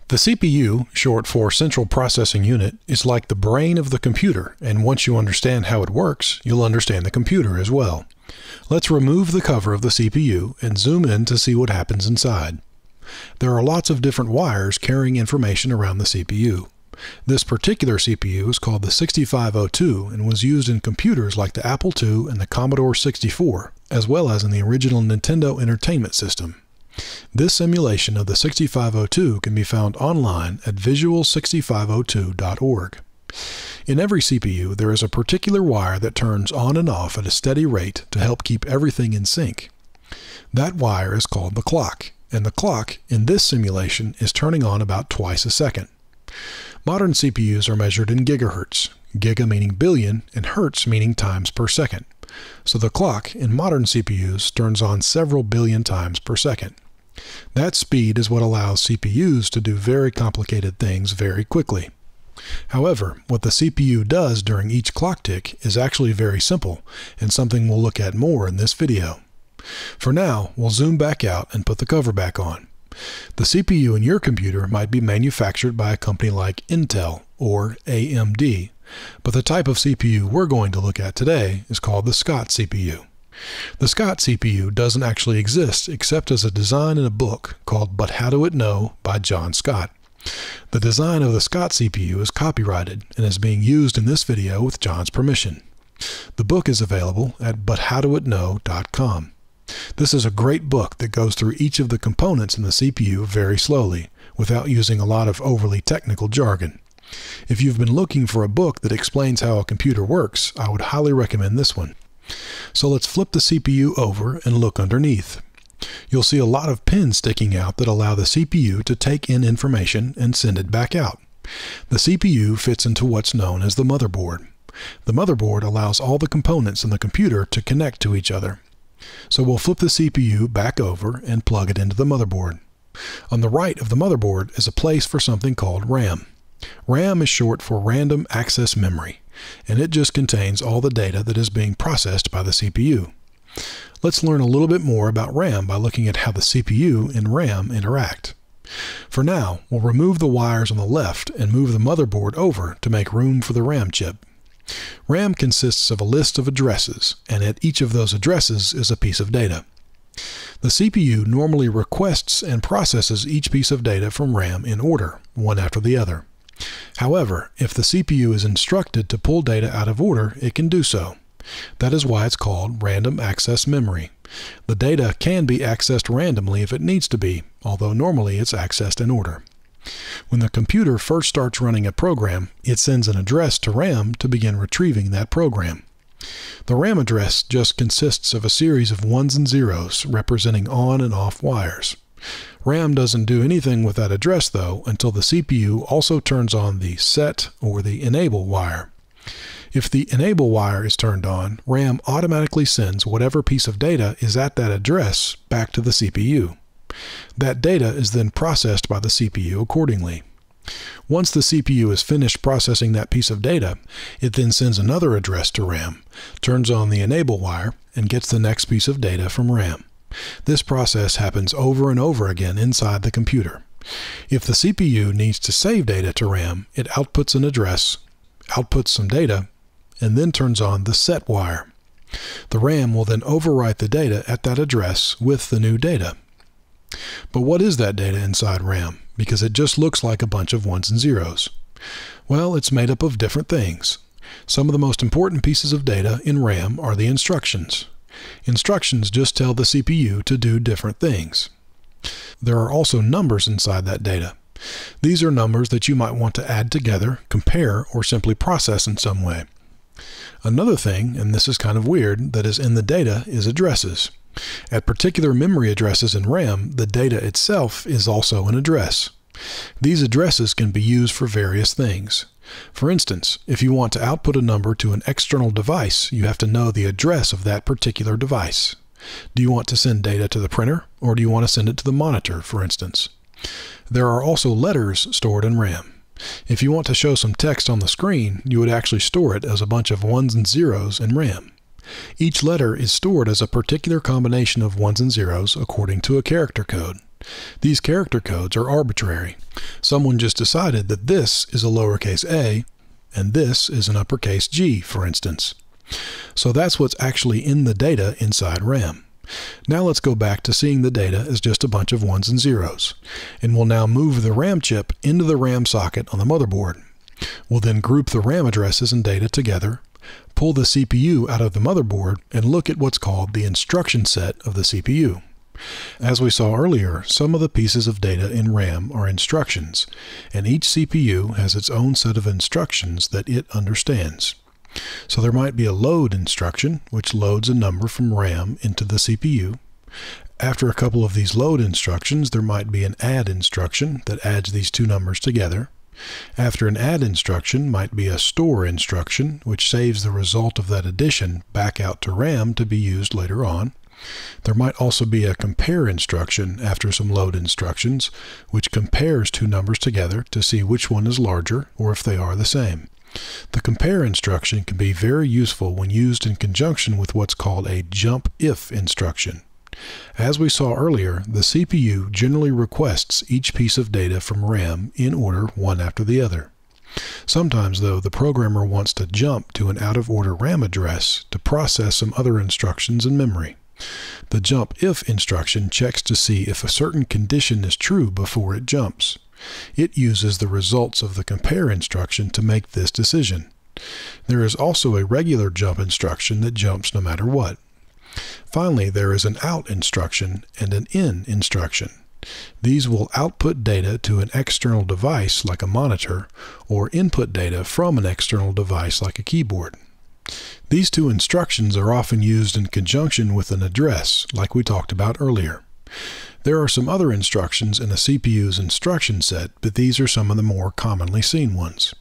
The CPU, short for Central Processing Unit, is like the brain of the computer, and once you understand how it works, you'll understand the computer as well. Let's remove the cover of the CPU and zoom in to see what happens inside. There are lots of different wires carrying information around the CPU. This particular CPU is called the 6502 and was used in computers like the Apple II and the Commodore 64, as well as in the original Nintendo Entertainment System. This simulation of the 6502 can be found online at visual6502.org. In every CPU, there is a particular wire that turns on and off at a steady rate to help keep everything in sync. That wire is called the clock, and the clock in this simulation is turning on about twice a second. Modern CPUs are measured in gigahertz, giga meaning billion and hertz meaning times per second. So the clock in modern CPUs turns on several billion times per second. That speed is what allows CPUs to do very complicated things very quickly. However, what the CPU does during each clock tick is actually very simple and something we'll look at more in this video. For now, we'll zoom back out and put the cover back on. The CPU in your computer might be manufactured by a company like Intel or AMD, but the type of CPU we're going to look at today is called the Scott CPU. The Scott CPU doesn't actually exist except as a design in a book called But How Do It Know by John Scott. The design of the Scott CPU is copyrighted and is being used in this video with John's permission. The book is available at buthowdoitknow.com. This is a great book that goes through each of the components in the CPU very slowly, without using a lot of overly technical jargon. If you've been looking for a book that explains how a computer works, I would highly recommend this one. So let's flip the CPU over and look underneath. You'll see a lot of pins sticking out that allow the CPU to take in information and send it back out. The CPU fits into what's known as the motherboard. The motherboard allows all the components in the computer to connect to each other. So we'll flip the CPU back over and plug it into the motherboard. On the right of the motherboard is a place for something called RAM. RAM is short for Random Access Memory, and it just contains all the data that is being processed by the CPU. Let's learn a little bit more about RAM by looking at how the CPU and RAM interact. For now, we'll remove the wires on the left and move the motherboard over to make room for the RAM chip. RAM consists of a list of addresses, and at each of those addresses is a piece of data. The CPU normally requests and processes each piece of data from RAM in order, one after the other. However, if the CPU is instructed to pull data out of order, it can do so. That is why it's called Random Access Memory. The data can be accessed randomly if it needs to be, although normally it's accessed in order. When the computer first starts running a program, it sends an address to RAM to begin retrieving that program. The RAM address just consists of a series of ones and zeros representing on and off wires. RAM doesn't do anything with that address though until the CPU also turns on the set or the enable wire. If the enable wire is turned on, RAM automatically sends whatever piece of data is at that address back to the CPU. That data is then processed by the CPU accordingly. Once the CPU is finished processing that piece of data, it then sends another address to RAM, turns on the enable wire, and gets the next piece of data from RAM. This process happens over and over again inside the computer. If the CPU needs to save data to RAM, it outputs an address, outputs some data, and then turns on the set wire. The RAM will then overwrite the data at that address with the new data. But what is that data inside RAM? Because it just looks like a bunch of ones and zeros. Well, it's made up of different things. Some of the most important pieces of data in RAM are the instructions. Instructions just tell the CPU to do different things. There are also numbers inside that data. These are numbers that you might want to add together, compare, or simply process in some way. Another thing, and this is kind of weird, that is in the data is addresses. At particular memory addresses in RAM, the data itself is also an address. These addresses can be used for various things. For instance, if you want to output a number to an external device, you have to know the address of that particular device. Do you want to send data to the printer, or do you want to send it to the monitor, for instance? There are also letters stored in RAM. If you want to show some text on the screen, you would actually store it as a bunch of ones and zeros in RAM. Each letter is stored as a particular combination of ones and zeros according to a character code. These character codes are arbitrary. Someone just decided that this is a lowercase a and this is an uppercase G, for instance. So that's what's actually in the data inside RAM. Now let's go back to seeing the data as just a bunch of ones and zeros. And we'll now move the RAM chip into the RAM socket on the motherboard. We'll then group the RAM addresses and data together, pull the CPU out of the motherboard, and look at what's called the instruction set of the CPU. As we saw earlier, some of the pieces of data in RAM are instructions, and each CPU has its own set of instructions that it understands. So there might be a load instruction, which loads a number from RAM into the CPU. After a couple of these load instructions, there might be an add instruction that adds these two numbers together. After an add instruction might be a store instruction, which saves the result of that addition back out to RAM to be used later on. There might also be a compare instruction after some load instructions, which compares two numbers together to see which one is larger or if they are the same. The compare instruction can be very useful when used in conjunction with what's called a jump if instruction. As we saw earlier, the CPU generally requests each piece of data from RAM in order one after the other. Sometimes, though, the programmer wants to jump to an out-of-order RAM address to process some other instructions in memory. The jump if instruction checks to see if a certain condition is true before it jumps. It uses the results of the compare instruction to make this decision. There is also a regular jump instruction that jumps no matter what. Finally, there is an out instruction and an in instruction. These will output data to an external device like a monitor, or input data from an external device like a keyboard. These two instructions are often used in conjunction with an address, like we talked about earlier. There are some other instructions in a CPU's instruction set, but these are some of the more commonly seen ones.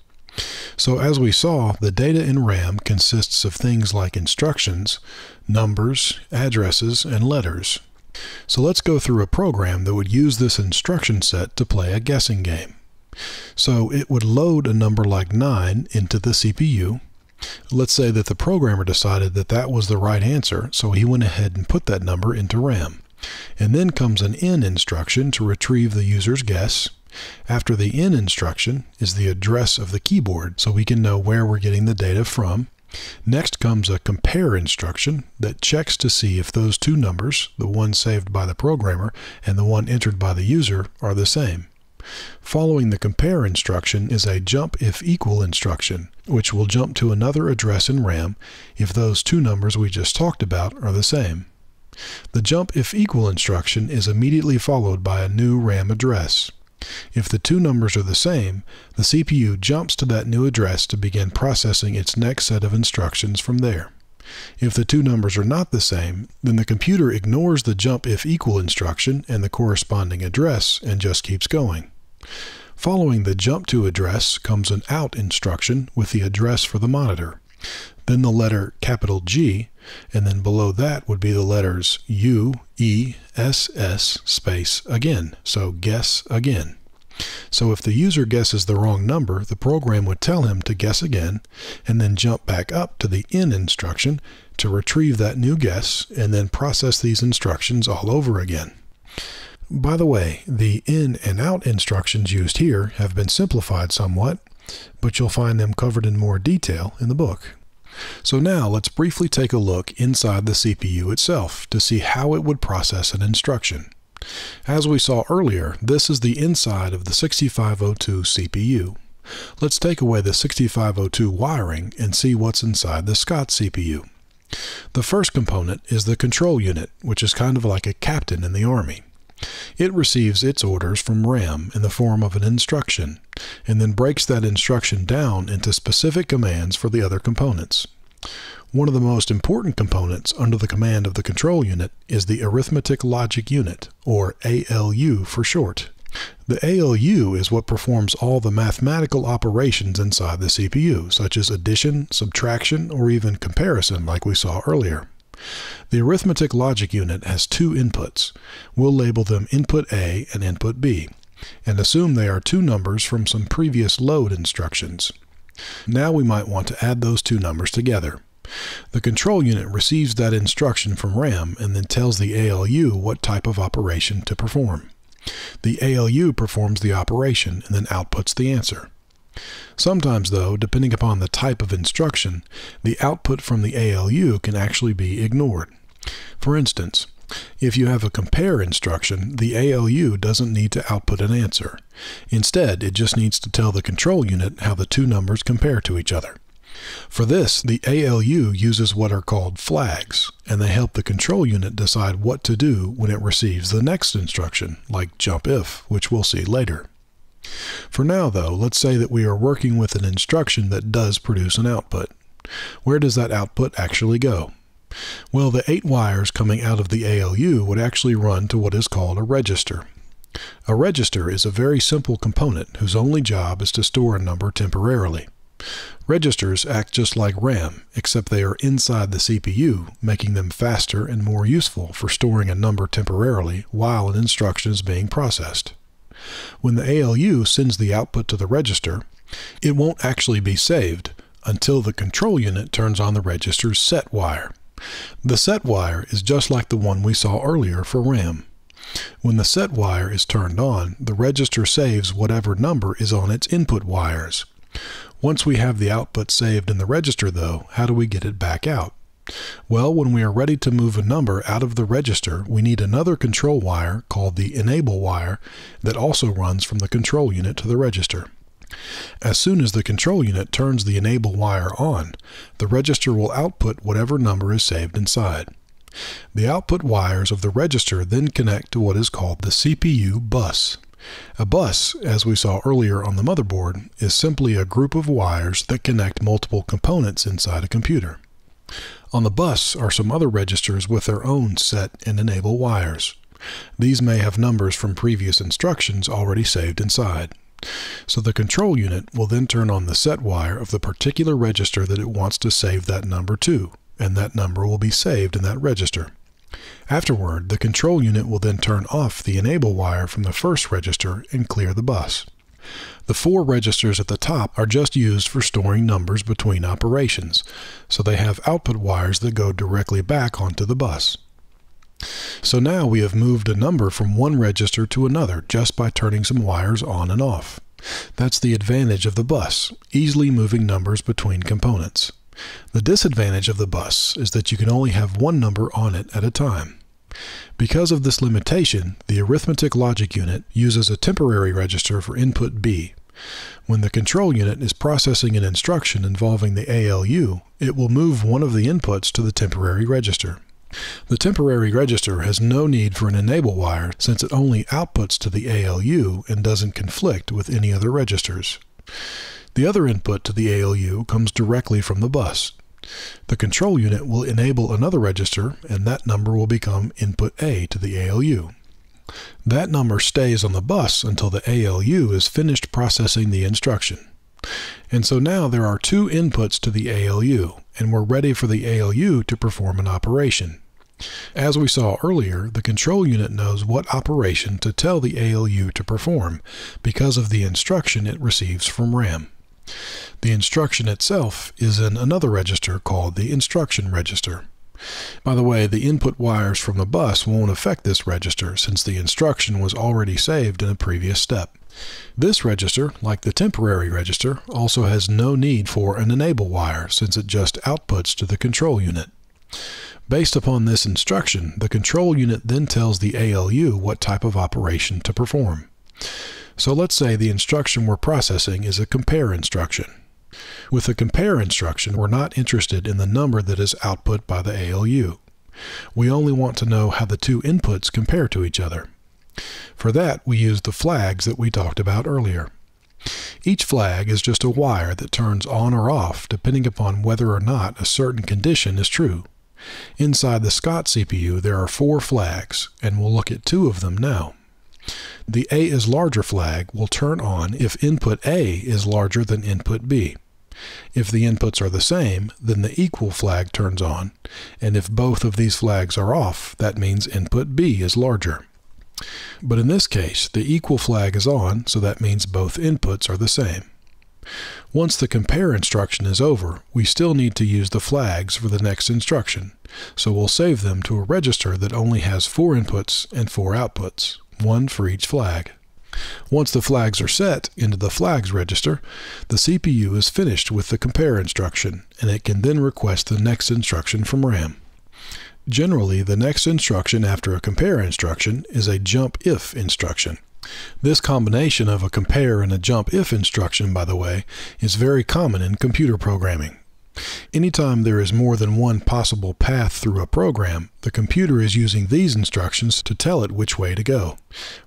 So as we saw, the data in RAM consists of things like instructions, numbers, addresses, and letters. So let's go through a program that would use this instruction set to play a guessing game. So it would load a number like 9 into the CPU. Let's say that the programmer decided that that was the right answer, so he went ahead and put that number into RAM. And then comes an in instruction to retrieve the user's guess. After the in instruction is the address of the keyboard, so we can know where we're getting the data from. Next comes a compare instruction that checks to see if those two numbers, the one saved by the programmer and the one entered by the user, are the same. Following the compare instruction is a jump if equal instruction, which will jump to another address in RAM if those two numbers we just talked about are the same. The jump if equal instruction is immediately followed by a new RAM address. If the two numbers are the same, the CPU jumps to that new address to begin processing its next set of instructions from there. If the two numbers are not the same, then the computer ignores the jump if equal instruction and the corresponding address and just keeps going. Following the jump to address comes an out instruction with the address for the monitor. Then the letter capital G, and then below that would be the letters U, E, S, S, space again, so guess again. So if the user guesses the wrong number, the program would tell him to guess again, and then jump back up to the in instruction to retrieve that new guess, and then process these instructions all over again. By the way, the in and out instructions used here have been simplified somewhat, but you'll find them covered in more detail in the book. So now let's briefly take a look inside the CPU itself to see how it would process an instruction. As we saw earlier, this is the inside of the 6502 CPU. Let's take away the 6502 wiring and see what's inside the Scott CPU. The first component is the control unit, which is kind of like a captain in the Army. It receives its orders from RAM in the form of an instruction, and then breaks that instruction down into specific commands for the other components. One of the most important components under the command of the control unit is the Arithmetic Logic Unit, or ALU for short. The ALU is what performs all the mathematical operations inside the CPU, such as addition, subtraction, or even comparison like we saw earlier. The Arithmetic Logic Unit has two inputs. We'll label them Input A and Input B, and assume they are two numbers from some previous load instructions. Now we might want to add those two numbers together. The control unit receives that instruction from RAM and then tells the ALU what type of operation to perform. The ALU performs the operation and then outputs the answer. Sometimes, though, depending upon the type of instruction, the output from the ALU can actually be ignored. For instance, if you have a compare instruction, the ALU doesn't need to output an answer. Instead, it just needs to tell the control unit how the two numbers compare to each other. For this, the ALU uses what are called flags, and they help the control unit decide what to do when it receives the next instruction, like jump if, which we'll see later. For now, though, let's say that we are working with an instruction that does produce an output. Where does that output actually go? Well, the 8 wires coming out of the ALU would actually run to what is called a register. A register is a very simple component whose only job is to store a number temporarily. Registers act just like RAM, except they are inside the CPU, making them faster and more useful for storing a number temporarily while an instruction is being processed. When the ALU sends the output to the register, it won't actually be saved until the control unit turns on the register's set wire. The set wire is just like the one we saw earlier for RAM. When the set wire is turned on, the register saves whatever number is on its input wires. Once we have the output saved in the register, though, how do we get it back out? Well, when we are ready to move a number out of the register, we need another control wire called the enable wire that also runs from the control unit to the register. As soon as the control unit turns the enable wire on, the register will output whatever number is saved inside. The output wires of the register then connect to what is called the CPU bus. A bus, as we saw earlier on the motherboard, is simply a group of wires that connect multiple components inside a computer. On the bus are some other registers with their own set and enable wires. These may have numbers from previous instructions already saved inside. So the control unit will then turn on the set wire of the particular register that it wants to save that number to, and that number will be saved in that register. Afterward, the control unit will then turn off the enable wire from the first register and clear the bus. The 4 registers at the top are just used for storing numbers between operations, so they have output wires that go directly back onto the bus. So now we have moved a number from one register to another just by turning some wires on and off. That's the advantage of the bus, easily moving numbers between components. The disadvantage of the bus is that you can only have one number on it at a time. Because of this limitation, the arithmetic logic unit uses a temporary register for input B. When the control unit is processing an instruction involving the ALU, it will move one of the inputs to the temporary register. The temporary register has no need for an enable wire since it only outputs to the ALU and doesn't conflict with any other registers. The other input to the ALU comes directly from the bus. The control unit will enable another register, and that number will become input A to the ALU. That number stays on the bus until the ALU is finished processing the instruction. And so now there are 2 inputs to the ALU, and we're ready for the ALU to perform an operation. As we saw earlier, the control unit knows what operation to tell the ALU to perform because of the instruction it receives from RAM. The instruction itself is in another register called the instruction register. By the way, the input wires from the bus won't affect this register since the instruction was already saved in a previous step. This register, like the temporary register, also has no need for an enable wire since it just outputs to the control unit. Based upon this instruction, the control unit then tells the ALU what type of operation to perform. So let's say the instruction we're processing is a compare instruction. With the compare instruction, we're not interested in the number that is output by the ALU. We only want to know how the 2 inputs compare to each other. For that, we use the flags that we talked about earlier. Each flag is just a wire that turns on or off depending upon whether or not a certain condition is true. Inside the Scott CPU, there are 4 flags, and we'll look at 2 of them now. The A is larger flag will turn on if input A is larger than input B. If the inputs are the same, then the equal flag turns on, and if both of these flags are off, that means input B is larger. But in this case, the equal flag is on, so that means both inputs are the same. Once the compare instruction is over, we still need to use the flags for the next instruction, so we'll save them to a register that only has 4 inputs and 4 outputs. one for each flag. Once the flags are set into the flags register, the CPU is finished with the compare instruction, and it can then request the next instruction from RAM. Generally, the next instruction after a compare instruction is a jump if instruction. This combination of a compare and a jump if instruction, by the way, is very common in computer programming. Anytime there is more than one possible path through a program, the computer is using these instructions to tell it which way to go.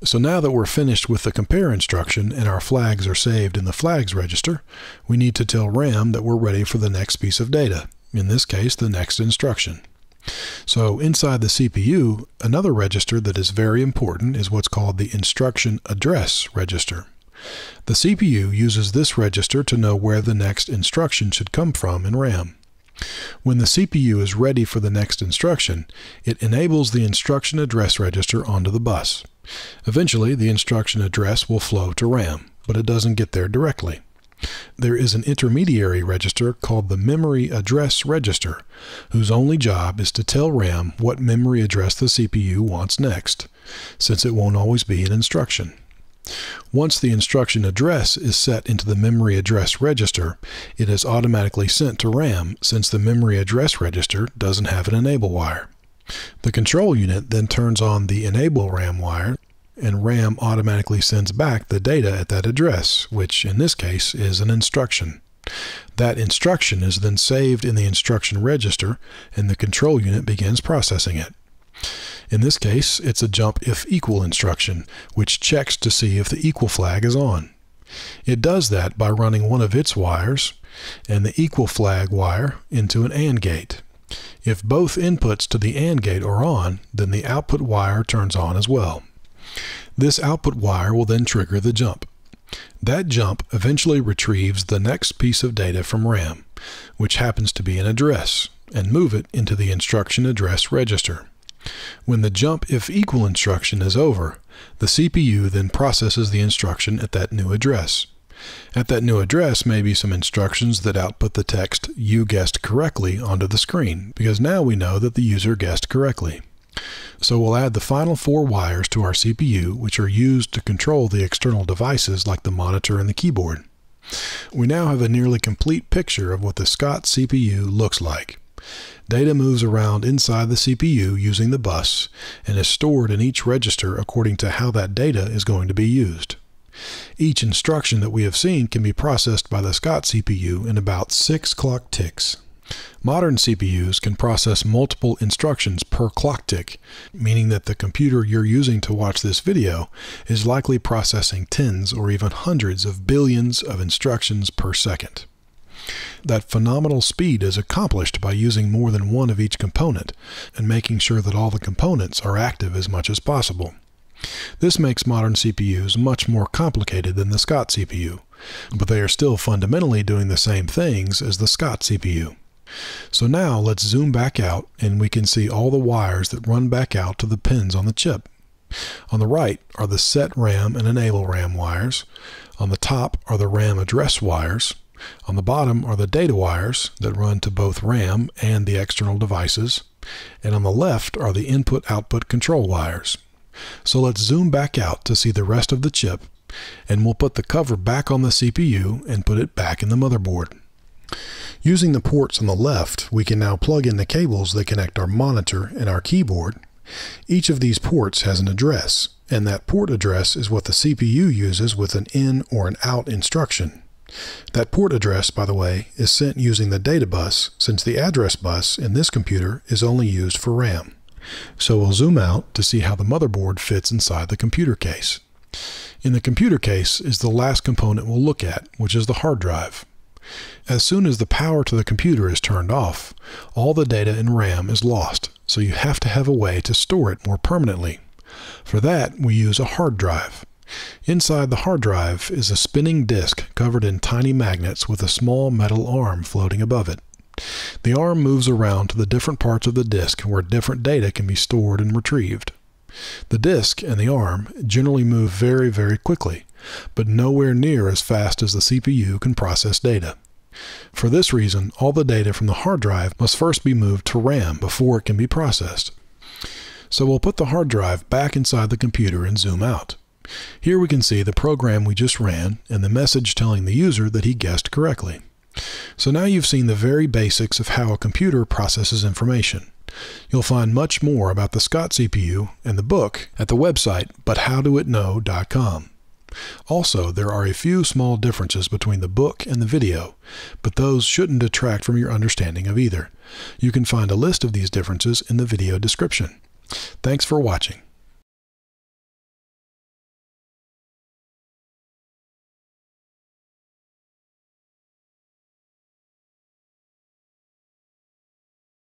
So now that we're finished with the compare instruction and our flags are saved in the flags register, we need to tell RAM that we're ready for the next piece of data, in this case the next instruction. So inside the CPU, another register that is very important is what's called the instruction address register. The CPU uses this register to know where the next instruction should come from in RAM. When the CPU is ready for the next instruction, it enables the instruction address register onto the bus. Eventually, the instruction address will flow to RAM, but it doesn't get there directly. There is an intermediary register called the memory address register, whose only job is to tell RAM what memory address the CPU wants next, since it won't always be an instruction. Once the instruction address is set into the memory address register, it is automatically sent to RAM since the memory address register doesn't have an enable wire. The control unit then turns on the enable RAM wire, and RAM automatically sends back the data at that address, which in this case is an instruction. That instruction is then saved in the instruction register, and the control unit begins processing it. In this case, it's a jump if equal instruction, which checks to see if the equal flag is on. It does that by running one of its wires and the equal flag wire into an AND gate. If both inputs to the AND gate are on, then the output wire turns on as well. This output wire will then trigger the jump. That jump eventually retrieves the next piece of data from RAM, which happens to be an address, and move it into the instruction address register. When the jump if equal instruction is over, the CPU then processes the instruction at that new address. At that new address may be some instructions that output the text "you guessed correctly" onto the screen, because now we know that the user guessed correctly. So we'll add the final 4 wires to our CPU, which are used to control the external devices like the monitor and the keyboard. We now have a nearly complete picture of what the SCOT CPU looks like. Data moves around inside the CPU using the bus and is stored in each register according to how that data is going to be used. Each instruction that we have seen can be processed by the SCOT CPU in about 6 clock ticks. Modern CPUs can process multiple instructions per clock tick, meaning that the computer you're using to watch this video is likely processing tens or even hundreds of billions of instructions per second. That phenomenal speed is accomplished by using more than one of each component and making sure that all the components are active as much as possible. This makes modern CPUs much more complicated than the SCOT CPU, but they are still fundamentally doing the same things as the SCOT CPU. So now let's zoom back out and we can see all the wires that run back out to the pins on the chip. On the right are the set RAM and enable RAM wires. On the top are the RAM address wires. On the bottom are the data wires that run to both RAM and the external devices. And on the left are the input-output control wires. So let's zoom back out to see the rest of the chip, and we'll put the cover back on the CPU and put it back in the motherboard. Using the ports on the left, we can now plug in the cables that connect our monitor and our keyboard. Each of these ports has an address, and that port address is what the CPU uses with an in or an out instruction. That port address, by the way, is sent using the data bus, since the address bus in this computer is only used for RAM. So we'll zoom out to see how the motherboard fits inside the computer case. In the computer case is the last component we'll look at, which is the hard drive. As soon as the power to the computer is turned off, all the data in RAM is lost, so you have to have a way to store it more permanently. For that, we use a hard drive. Inside the hard drive is a spinning disk covered in tiny magnets with a small metal arm floating above it. The arm moves around to the different parts of the disk where different data can be stored and retrieved. The disk and the arm generally move very, very quickly, but nowhere near as fast as the CPU can process data. For this reason, all the data from the hard drive must first be moved to RAM before it can be processed. So we'll put the hard drive back inside the computer and zoom out. Here we can see the program we just ran and the message telling the user that he guessed correctly. So now you've seen the very basics of how a computer processes information. You'll find much more about the Scott CPU and the book at the website buthowdoitknow.com. Also, there are a few small differences between the book and the video, but those shouldn't detract from your understanding of either. You can find a list of these differences in the video description. Thanks for watching.